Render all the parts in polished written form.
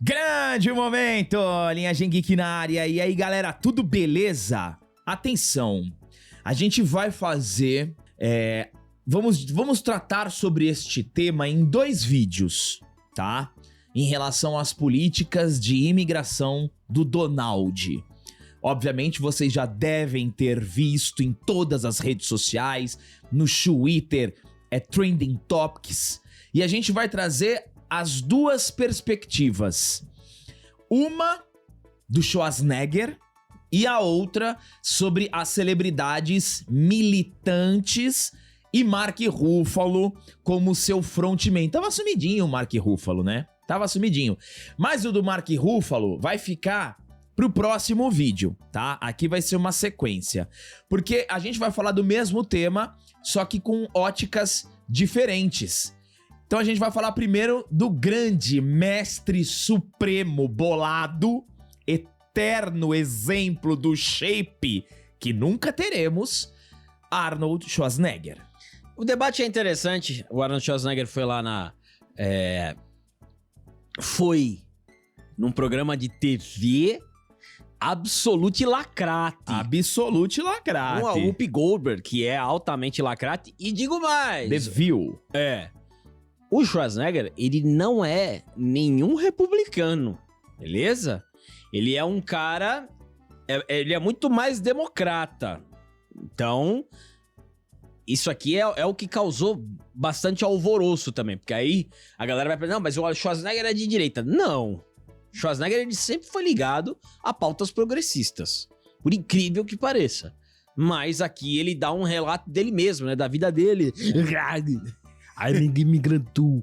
Grande momento, Linhagem Geek na área. E aí, galera, tudo beleza? Atenção, a gente vai fazer... Vamos tratar sobre este tema em 2 vídeos, tá? Em relação às políticas de imigração do Donald. Obviamente, vocês já devem ter visto em todas as redes sociais, no Twitter, Trending Topics. E a gente vai trazer as 2 perspectivas. Uma do Schwarzenegger e a outra sobre as celebridades militantes e Mark Ruffalo como seu frontman. Tava sumidinho o Mark Ruffalo, né? Tava sumidinho. Mas o do Mark Ruffalo vai ficar pro próximo vídeo, tá? Aqui vai ser uma sequência. Porque a gente vai falar do mesmo tema, só que com óticas diferentes. Então a gente vai falar primeiro do grande mestre supremo bolado, eterno exemplo do shape que nunca teremos, Arnold Schwarzenegger. O debate é interessante. O Arnold Schwarzenegger foi lá foi num programa de TV absolute lacrate. Absolute lacrate. Com a Whoopi Goldberg, que é altamente lacrate. E digo mais. The View. O Schwarzenegger, ele não é nenhum republicano, beleza? Ele é um cara... ele é muito mais democrata. Então, isso aqui é o que causou bastante alvoroço também. Porque aí a galera vai pensar, não, mas o Schwarzenegger é de direita. Não. O Schwarzenegger, ele sempre foi ligado a pautas progressistas. Por incrível que pareça. Mas aqui ele dá um relato dele mesmo, né? Da vida dele. I'm immigrant too.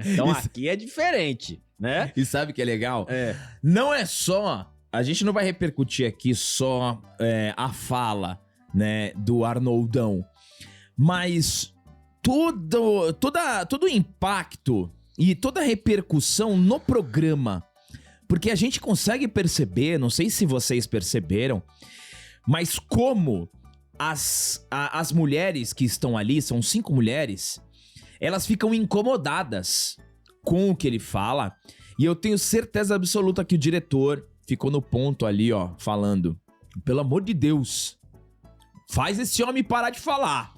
Então aqui é diferente, né? E sabe o que é legal? Não é só... A gente não vai repercutir aqui só a fala, né, do Arnoldão. Mas todo o impacto e toda a repercussão no programa. Porque a gente consegue perceber, não sei se vocês perceberam, mas como as mulheres que estão ali, são 5 mulheres, elas ficam incomodadas com o que ele fala. E eu tenho certeza absoluta que o diretor ficou no ponto ali, ó, falando: pelo amor de Deus, faz esse homem parar de falar.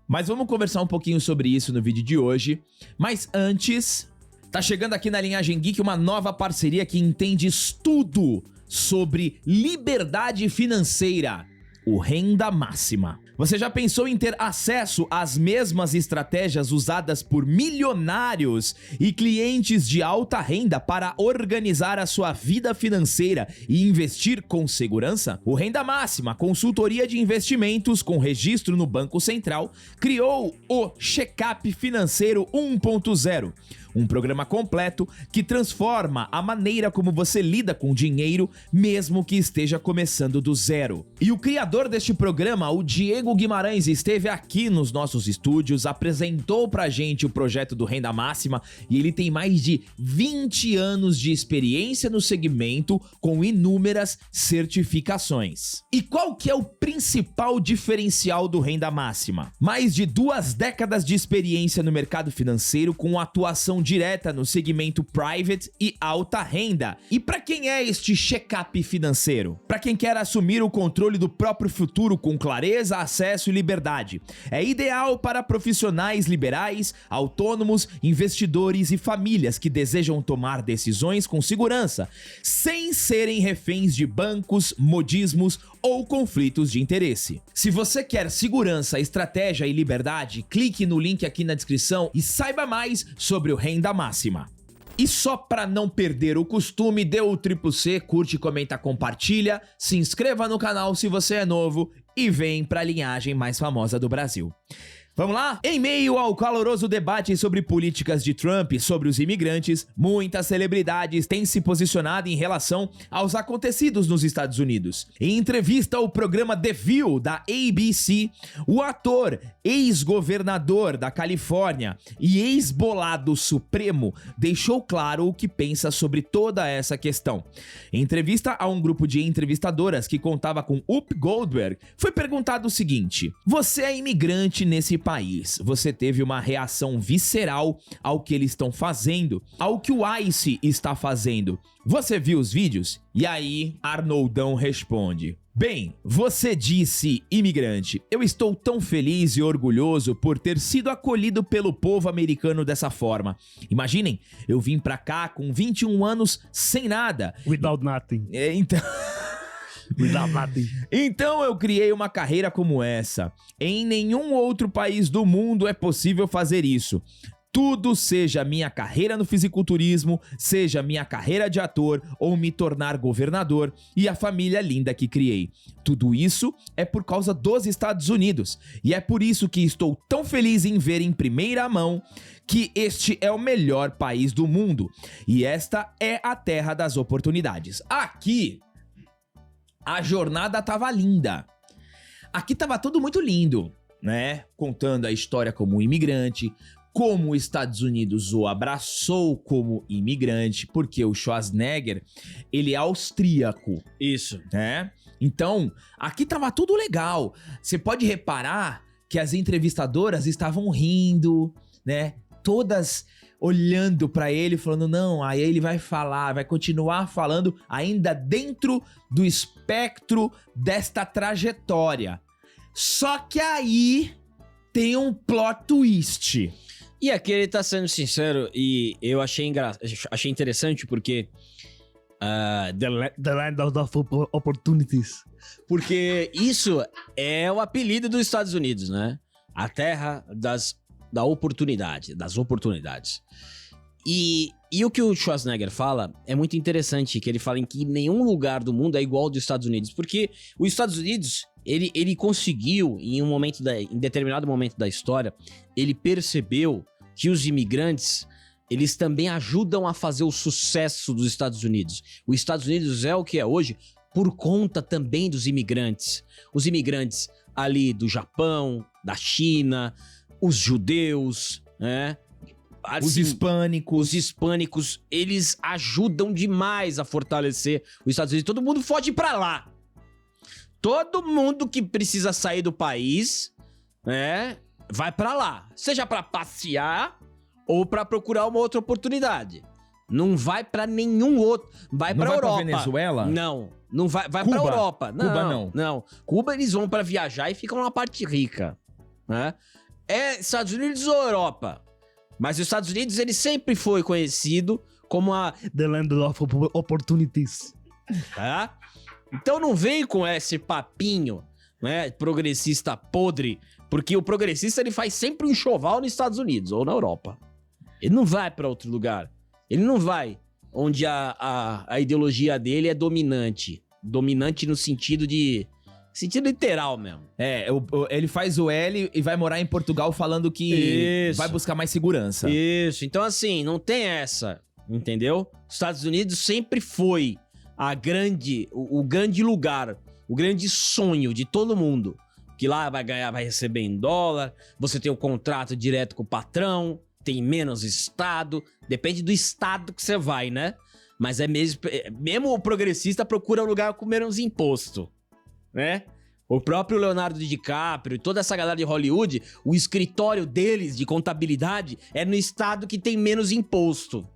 Mas vamos conversar um pouquinho sobre isso no vídeo de hoje. Mas antes, tá chegando aqui na Linhagem Geek uma nova parceria que entende tudo sobre liberdade financeira. O Renda Máxima. Você já pensou em ter acesso às mesmas estratégias usadas por milionários e clientes de alta renda para organizar a sua vida financeira e investir com segurança? O Renda Máxima, consultoria de investimentos com registro no Banco Central, criou o Checkup Financeiro 1.0. Um programa completo que transforma a maneira como você lida com dinheiro, mesmo que esteja começando do zero. E o criador deste programa, o Diego Guimarães, esteve aqui nos nossos estúdios, apresentou pra gente o projeto do Renda Máxima e ele tem mais de 20 anos de experiência no segmento com inúmeras certificações. E qual que é o principal diferencial do Renda Máxima? Mais de 2 décadas de experiência no mercado financeiro com atuação direta no segmento private e alta renda. E para quem é este check-up financeiro? Para quem quer assumir o controle do próprio futuro com clareza, acesso e liberdade. É ideal para profissionais liberais, autônomos, investidores e famílias que desejam tomar decisões com segurança, sem serem reféns de bancos, modismos ou conflitos de interesse. Se você quer segurança, estratégia e liberdade, clique no link aqui na descrição e saiba mais sobre o Renda Máxima. E só para não perder o costume, dê o CCC, curte, comenta, compartilha, se inscreva no canal se você é novo e vem para a linhagem mais famosa do Brasil. Vamos lá? Em meio ao caloroso debate sobre políticas de Trump e sobre os imigrantes, muitas celebridades têm se posicionado em relação aos acontecidos nos Estados Unidos. Em entrevista ao programa The View da ABC, o ator, ex-governador da Califórnia e ex-bolado supremo deixou claro o que pensa sobre toda essa questão. Em entrevista a um grupo de entrevistadoras que contava com Whoopi Goldberg, foi perguntado o seguinte: você é imigrante nesse país, você teve uma reação visceral ao que eles estão fazendo, ao que o ICE está fazendo. Você viu os vídeos? E aí, Arnoldão responde: bem, você disse, imigrante, eu estou tão feliz e orgulhoso por ter sido acolhido pelo povo americano dessa forma. Imaginem, eu vim pra cá com 21 anos sem nada. Without nothing. Então... Without nothing. Então eu criei uma carreira como essa. Em nenhum outro país do mundo é possível fazer isso. Tudo, seja minha carreira no fisiculturismo, seja minha carreira de ator ou me tornar governador e a família linda que criei. Tudo isso é por causa dos Estados Unidos. E é por isso que estou tão feliz em ver em primeira mão que este é o melhor país do mundo. E esta é a terra das oportunidades. Aqui, a jornada tava linda. Aqui tava tudo muito lindo, né? Contando a história como imigrante, como os Estados Unidos o abraçou como imigrante, porque o Schwarzenegger, ele é austríaco. Isso. Né? Então, aqui tava tudo legal. Você pode reparar que as entrevistadoras estavam rindo, né? Todas olhando pra ele, falando, não, aí ele vai falar, vai continuar falando ainda dentro do espectro desta trajetória. Só que aí tem um plot twist. E aqui ele tá sendo sincero e eu achei interessante porque... The land of opportunities. Porque isso é o apelido dos Estados Unidos, né? A terra das oportunidades. E o que o Schwarzenegger fala é muito interessante, que ele fala em que nenhum lugar do mundo é igual ao dos Estados Unidos, porque os Estados Unidos, ele conseguiu, em determinado momento da história, ele percebeu que os imigrantes, eles também ajudam a fazer o sucesso dos Estados Unidos. Os Estados Unidos é o que é hoje por conta também dos imigrantes. Os imigrantes ali do Japão, da China, os judeus, né? Assim, os hispânicos, eles ajudam demais a fortalecer os Estados Unidos. Todo mundo foge pra lá. Todo mundo que precisa sair do país, né, vai pra lá. Seja pra passear ou pra procurar uma outra oportunidade. Não vai pra nenhum outro. Vai pra Europa. Pra Venezuela? Não vai pra Europa. Não. Cuba eles vão pra viajar e ficam na parte rica, né? É Estados Unidos ou Europa? Mas os Estados Unidos, ele sempre foi conhecido como a... The land of opportunities. Tá? Então não vem com esse papinho, né, progressista podre, porque o progressista, ele faz sempre um enxoval nos Estados Unidos ou na Europa. Ele não vai pra outro lugar. Ele não vai onde a ideologia dele é dominante. Dominante no sentido literal mesmo. Ele faz o L e vai morar em Portugal falando que vai buscar mais segurança. Isso, então assim, não tem essa, entendeu? Os Estados Unidos sempre foi o grande lugar, o grande sonho de todo mundo. Que lá vai receber em dólar, você tem um contrato direto com o patrão, tem menos estado, depende do estado que você vai, né? Mas mesmo o progressista procura um lugar com menos imposto, né? O próprio Leonardo DiCaprio e toda essa galera de Hollywood, o escritório deles de contabilidade é no estado que tem menos imposto.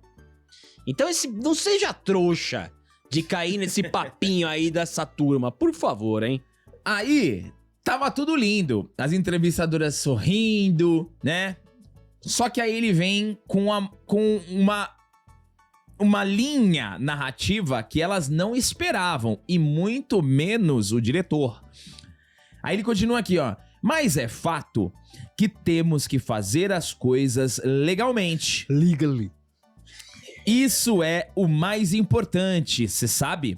Então não seja trouxa de cair nesse papinho aí dessa turma, por favor, hein? Aí, tava tudo lindo, as entrevistadoras sorrindo, né? Só que aí ele vem com uma linha narrativa que elas não esperavam, e muito menos o diretor. Aí ele continua aqui, ó. Mas é fato que temos que fazer as coisas legalmente. Legally. Isso é o mais importante, você sabe?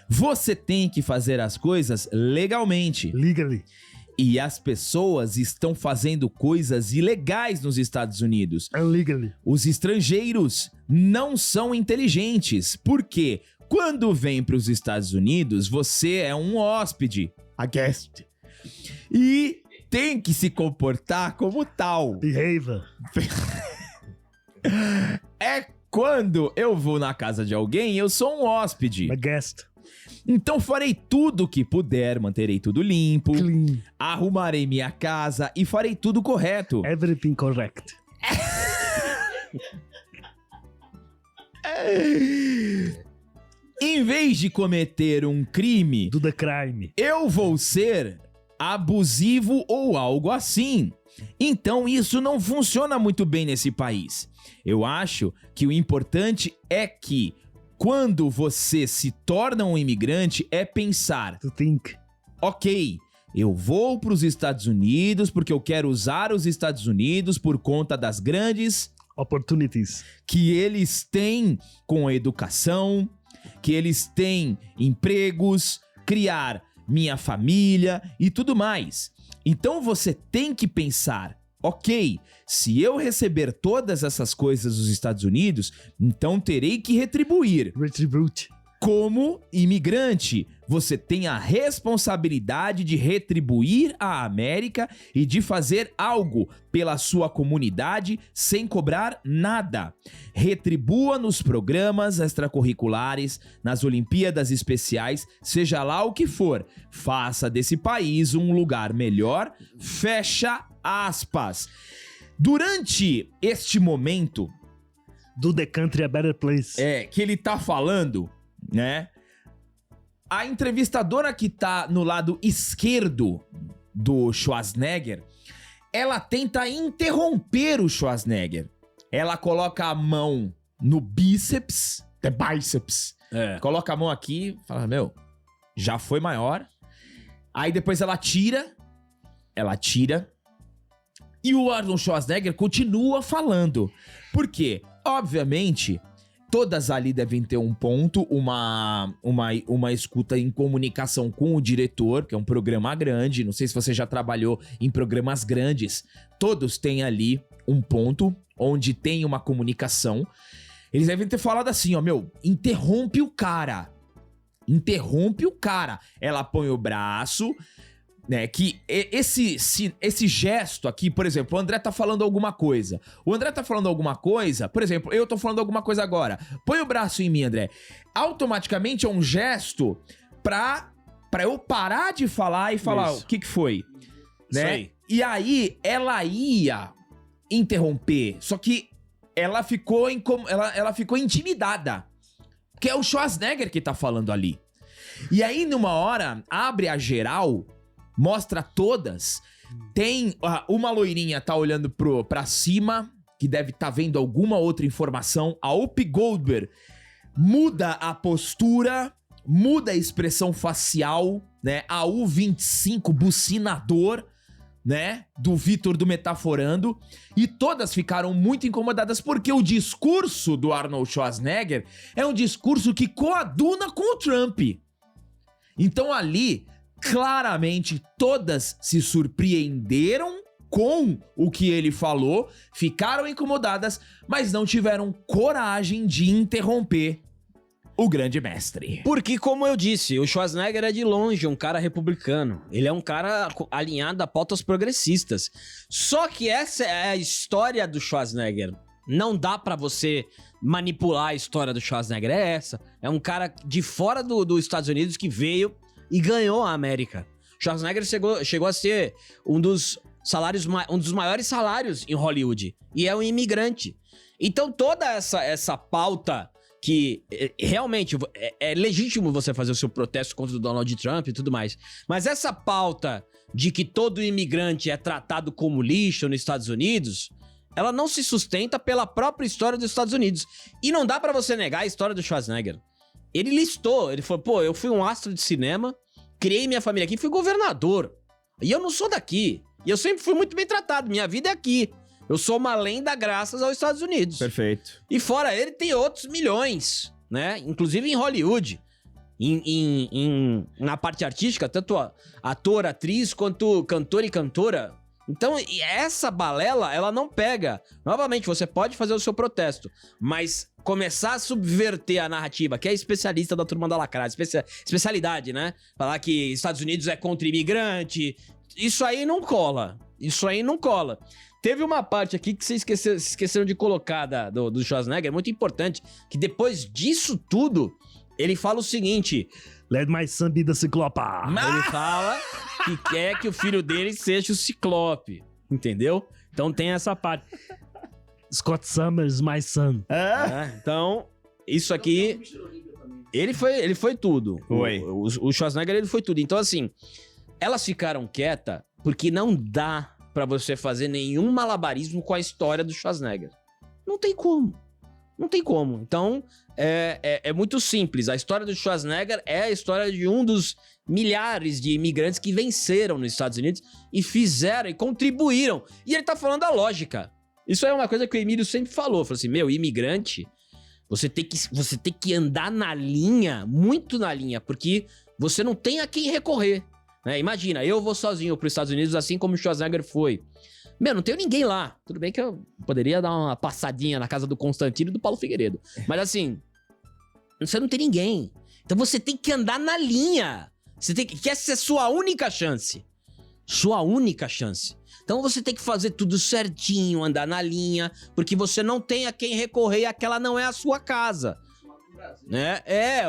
Você tem que fazer as coisas legalmente. Legally. E as pessoas estão fazendo coisas ilegais nos Estados Unidos. Illegally. Os estrangeiros não são inteligentes, porque quando vem para os Estados Unidos, você é um hóspede. A guest. E tem que se comportar como tal. Behavior. É quando eu vou na casa de alguém, eu sou um hóspede. A guest. Então farei tudo o que puder, manterei tudo limpo, Clean. arrumarei minha casa e farei tudo correto. Everything correct. Em vez de cometer um crime, Do the crime. eu vou ser abusivo ou algo assim. Então isso não funciona muito bem nesse país. Eu acho que o importante é que quando você se torna um imigrante é pensar, To think. ok, eu vou para os Estados Unidos porque eu quero usar os Estados Unidos por conta das grandes Opportunities. que eles têm com a educação, que eles têm empregos, criar minha família e tudo mais. Então você tem que pensar, ok, se eu receber todas essas coisas dos Estados Unidos, então terei que retribuir. Retribute. Como imigrante, você tem a responsabilidade de retribuir à América e de fazer algo pela sua comunidade sem cobrar nada. Retribua nos programas extracurriculares, nas Olimpíadas Especiais, seja lá o que for. Faça desse país um lugar melhor. Fecha aspas. Durante este momento Do the country a better place. que ele tá falando, né? A entrevistadora que tá no lado esquerdo do Schwarzenegger, ela tenta interromper o Schwarzenegger. Ela coloca a mão no bíceps, the biceps. Coloca a mão aqui, fala, meu, já foi maior. Aí depois ela tira, e o Arnold Schwarzenegger continua falando. Por quê? Obviamente, todas ali devem ter um ponto, uma escuta em comunicação com o diretor, que é um programa grande. Não sei se você já trabalhou em programas grandes. Todos têm ali um ponto onde tem uma comunicação. Eles devem ter falado assim, ó, meu, interrompe o cara. Interrompe o cara. Ela põe o braço, né, que esse gesto aqui, por exemplo, o André tá falando alguma coisa. O André tá falando alguma coisa, por exemplo, eu tô falando alguma coisa agora. Põe o braço em mim, André. Automaticamente é um gesto pra eu parar de falar e falar Isso. o que foi, Isso né? aí. E aí ela ia interromper, só que ela ficou intimidada. Que é o Schwarzenegger que tá falando ali. E aí, numa hora, abre a geral, mostra todas. Tem uma loirinha tá olhando pra cima, que deve tá vendo alguma outra informação. A Whoopi Goldberg muda a postura, muda a expressão facial, né? A U25, bucinador, né? Do Vitor do Metaforando. E todas ficaram muito incomodadas porque o discurso do Arnold Schwarzenegger é um discurso que coaduna com o Trump. Então ali, claramente, todas se surpreenderam com o que ele falou, ficaram incomodadas, mas não tiveram coragem de interromper o grande mestre. Porque, como eu disse, o Schwarzenegger é de longe um cara republicano. Ele é um cara alinhado a pautas progressistas. Só que essa é a história do Schwarzenegger. Não dá pra você manipular a história do Schwarzenegger. É essa. É um cara de fora dos Estados Unidos que veio e ganhou a América. Schwarzenegger chegou a ser um dos maiores salários em Hollywood. E é um imigrante. Então toda essa pauta que realmente é legítimo você fazer o seu protesto contra o Donald Trump e tudo mais. Mas essa pauta de que todo imigrante é tratado como lixo nos Estados Unidos, ela não se sustenta pela própria história dos Estados Unidos. E não dá pra você negar a história do Schwarzenegger. Ele listou, ele falou, pô, eu fui um astro de cinema, criei minha família aqui, fui governador. E eu não sou daqui. E eu sempre fui muito bem tratado, minha vida é aqui. Eu sou uma lenda graças aos Estados Unidos. Perfeito. E fora ele, tem outros milhões, né? Inclusive em Hollywood. Na parte artística, tanto ator, atriz, quanto cantor e cantora. Então, essa balela, ela não pega. Novamente, você pode fazer o seu protesto, mas começar a subverter a narrativa, que é especialista da Turma da Lacrada, especialidade, né? Falar que Estados Unidos é contra imigrante, isso aí não cola. Isso aí não cola. Teve uma parte aqui que vocês esqueceram de colocar do Schwarzenegger, muito importante, que depois disso tudo, ele fala o seguinte: Let my son be the Ciclopa. Ele fala que quer que o filho dele seja o Ciclope, entendeu? Então tem essa parte. Scott Summers, my son. Né? Então, isso aqui... Ele foi tudo. Foi. O Schwarzenegger, ele foi tudo. Então, assim, elas ficaram quietas porque não dá pra você fazer nenhum malabarismo com a história do Schwarzenegger. Não tem como. Não tem como. Então, é muito simples. A história do Schwarzenegger é a história de um dos milhares de imigrantes que venceram nos Estados Unidos e fizeram e contribuíram. E ele tá falando a lógica. Isso é uma coisa que o Emílio sempre falou. Falou assim, imigrante, você tem que andar na linha, muito na linha, porque você não tem a quem recorrer. Né? Imagina, eu vou sozinho pros Estados Unidos, assim como o Schwarzenegger foi. Não tenho ninguém lá. Tudo bem que eu poderia dar uma passadinha na casa do Constantino e do Paulo Figueiredo. Mas assim, você não tem ninguém. Então você tem que andar na linha. Que essa é a sua única chance. Sua única chance. Então você tem que fazer tudo certinho, andar na linha, porque você não tem a quem recorrer e aquela não é a sua casa. Né?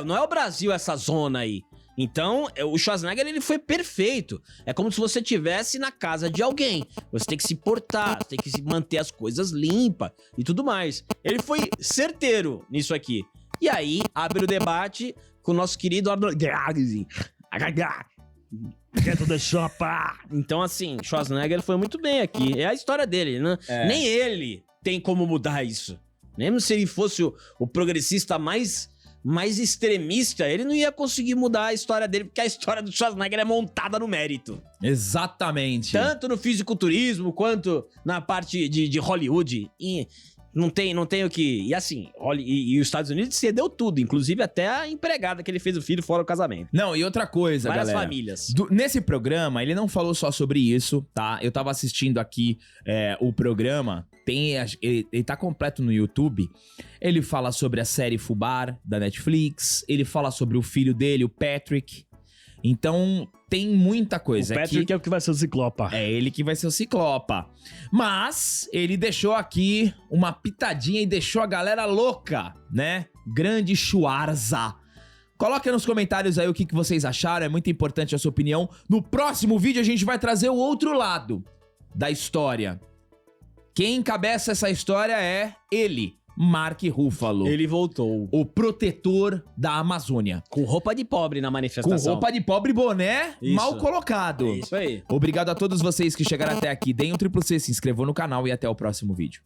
Não é o Brasil essa zona aí. Então, o Schwarzenegger, ele foi perfeito. É como se você estivesse na casa de alguém. Você tem que se portar, você tem que se manter as coisas limpas e tudo mais. Ele foi certeiro nisso aqui. E aí, abre o debate com o nosso querido Arnold. Get the shopper. Então, assim, Schwarzenegger foi muito bem aqui. É a história dele, né? Nem ele tem como mudar isso. Mesmo se ele fosse o progressista mais extremista, ele não ia conseguir mudar a história dele, porque a história do Schwarzenegger é montada no mérito. Exatamente. Tanto no fisiculturismo, quanto na parte de Hollywood. E não tem o que... E assim, e os Estados Unidos cedeu tudo, inclusive até a empregada que ele fez o filho fora do casamento. Não, e outra coisa, Várias galera. famílias. Nesse programa, ele não falou só sobre isso, tá? Eu tava assistindo aqui o programa, ele tá completo no YouTube. Ele fala sobre a série Fubar, da Netflix. Ele fala sobre o filho dele, o Patrick. Então, tem muita coisa. O Patrick é o que vai ser o Ciclopa. É ele que vai ser o Ciclopa. Mas ele deixou aqui uma pitadinha e deixou a galera louca, né? Grande Schwarza. Coloque nos comentários aí o que vocês acharam. É muito importante a sua opinião. No próximo vídeo a gente vai trazer o outro lado da história. Quem encabeça essa história é ele, Mark Ruffalo. Ele voltou. O protetor da Amazônia. Com roupa de pobre na Com manifestação. roupa de pobre e boné Isso. mal colocado. É isso aí. Obrigado a todos vocês que chegaram até aqui. Deem um triplo C, se inscrevam no canal e até o próximo vídeo.